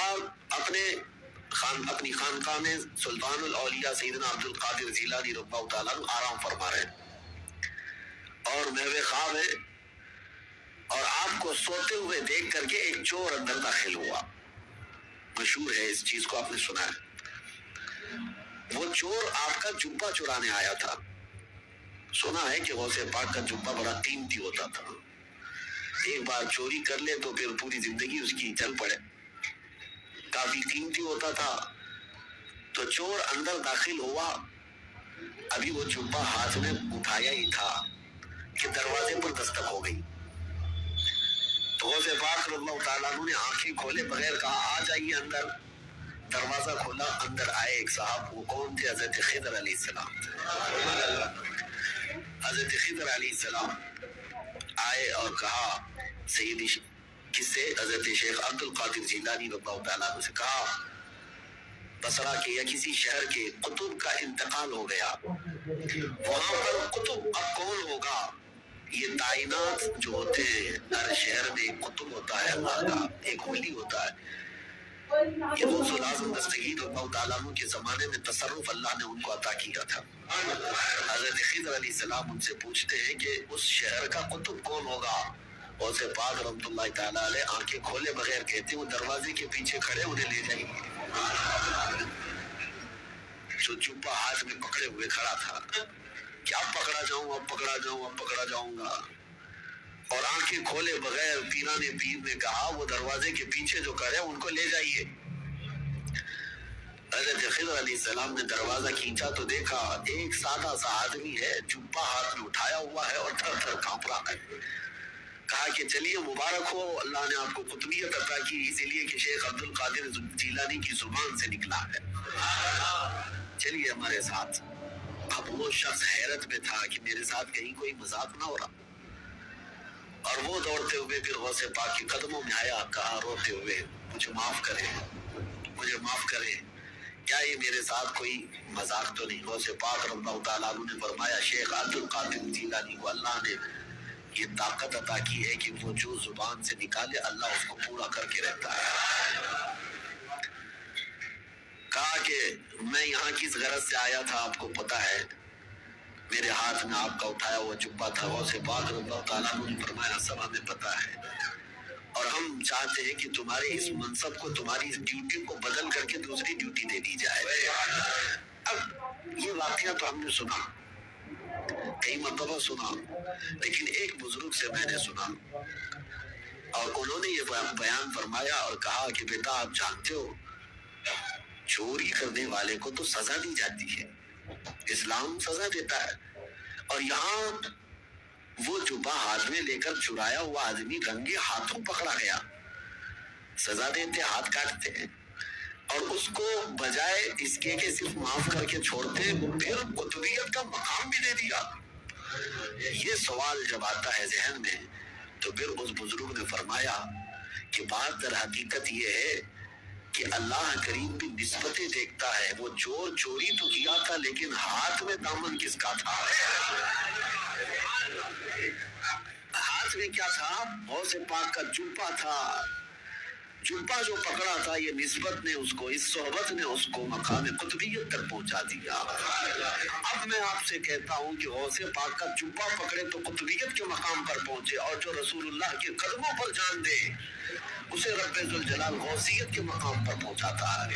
آپ اپنی خانقاہ میں سلطان الاولیاء سیدنا عبد القادر جیلانی رضی اللہ تعالیٰ عنہ آرام فرما رہے ہیں اور محو خواب ہے، اور آپ کو سوتے ہوئے دیکھ کر کے ایک چور اندر داخل ہوا. مشہور ہے، اس چیز کو آپ نے سنا ہے. وہ چور آپ کا جبہ چرانے آیا تھا. سنا ہے کہ غوث پاک کا جبہ بڑا قیمتی ہوتا تھا، ایک بار چوری کر لے تو پھر پوری زندگی اس کی چل پڑے، کافی قیمتی ہوتا تھا. تو چور اندر داخل ہوا، ابھی وہ جبہ ہاتھ میں اٹھایا ہی تھا کہ دروازے پر دستک ہو گئی. تو غوث پاک رضی اللہ تعالیٰ عنہ نے آنکھیں کھولے بغیر کہا آ جائیے اندر. دروازہ کھولا، اندر آئے ایک صاحب. وہ کون تھے؟ حضرت خضر علیہ السلام. حضرت خضر علیہ السلام آئے اور کہا سیدی کس سے؟ حضرت شیخ عبد القادر جیلانی رضی اللہ تعالیٰ عنہ سے کہا بصرہ کے یا کسی شہر کے قطب کا انتقال ہو گیا، وہاں پر قطب اب کون ہوگا؟ یہ تعینات جو ہوتے ہیں، ہر شہر میں ایک قطب ہوتا ہے، اللہ کا ایک ولی ہوتا ہے. یہ غوث الاعظم دستگیر رضی اللہ تعالیٰ عنہ کے زمانے میں تصرف اللہ نے ان کو عطا کیا تھا. حضرت خضر علیہ السلام ان سے پوچھتے ہیں کہ اس شہر کا قطب کون ہوگا؟ غوث پاک رحمۃ اللہ تعالیٰ علیہ آنکھیں کھولے بغیر کہتے ہیں وہ دروازے کے پیچھے کھڑے، انہیں لے جائیں گے. جو جبہ ہاتھ میں پکڑے ہوئے کھڑا تھا کہ اب پکڑا جاؤں، اب پکڑا جاؤں، اب پکڑا جاؤں گا. اور آنکھیں کھولے بغیر پیرانے پیر نے کہا وہ دروازے کے پیچھے جو کھڑے ان کو لے جائیے. حضرت خضر علیہ السلام نے دروازہ کھینچا تو دیکھا ایک سادہ سا آدمی ہے، جبہ ہاتھ میں اٹھایا ہوا ہے اور تھر تھر کانپ رہا ہے. کہا کہ چلیے مبارک ہو، اللہ نے آپ کو قطبیت عطا کی، اسی لیے کہ شیخ عبد القادر جیلانی کی زبان سے نکلا ہے، چلیے ہمارے ساتھ. اب وہ شخص حیرت میں تھا کہ میرے ساتھ کہیں کوئی مذاق نہ ہو رہا، اور وہ دوڑتے ہوئے پھر غوث پاک کے قدموں میں آیا، کہا روتے ہوئے مجھے معاف کریں، مجھے معاف کریں، کیا یہ میرے ساتھ کوئی مذاق تو نہیں؟ غوث پاک رضی اللہ تعالیٰ عنہ نے فرمایا شیخ عبد القادر جیلانی کو اللہ نے یہ طاقت عطا کی ہے کہ وہ جو زبان سے نکالے اللہ اس کو پورا کر کے رہتا ہے. کہا کہ میں یہاں کس غرض سے آیا تھا آپ کو پتا ہے؟ میرے ہاتھ میں آپ کا اٹھایا ہوا جبہ تھا. غوث پاک رضی اللہ تعالیٰ عنہ نے فرمایا سب ہمیں پتا ہے، اور ہم چاہتے ہیں کہ تمہارے اس منصب کو، تمہاری اس ڈیوٹی کو بدل کر کے دوسری ڈیوٹی دے دی جائے. اب یہ واقعہ تو ہم نے سنا، کئی مرتبہ سنا، لیکن ایک بزرگ سے میں نے سنا اور انہوں نے یہ بیان فرمایا اور کہا کہ بیٹا آپ جانتے ہو چوری کرنے والے کو تو سزا دی جاتی ہے، اسلام سزا دیتا ہے، اور یہاں وہ جبہ ہاتھ میں لے کر چرایا ہوا آدمی رنگے ہاتھوں پکڑا گیا. سزا دیتے ہاتھ کاٹتے ہیں، اور اس کو بجائے اس کے کہ صرف معاف کر کے چھوڑتے پھر قطبیت کا مقام بھی دے دیا. یہ سوال جب آتا ہے ذہن میں تو پھر اس بزرگ نے فرمایا کہ بات در حقیقت یہ ہے کہ اللہ کریم بھی نسبتیں دیکھتا ہے. وہ چور چوری تو کیا تھا لیکن ہاتھ میں دامن کس کا تھا؟ ہاتھ میں کیا تھا؟ غوث پاک کا جبہ تھا. جبہ جو پکڑا تھا یہ نسبت نے اس کو، اس صحبت نے اس کو مقام قطبیت تک پہنچا دیا. اب میں آپ سے کہتا ہوں کہ غوث پاک کا جبہ پکڑے تو قطبیت کے مقام پر پہنچے، اور جو رسول اللہ کے قدموں پر جان دے اسے رب ذوالجلال غوثیت کے مقام پر پہنچاتا ہے.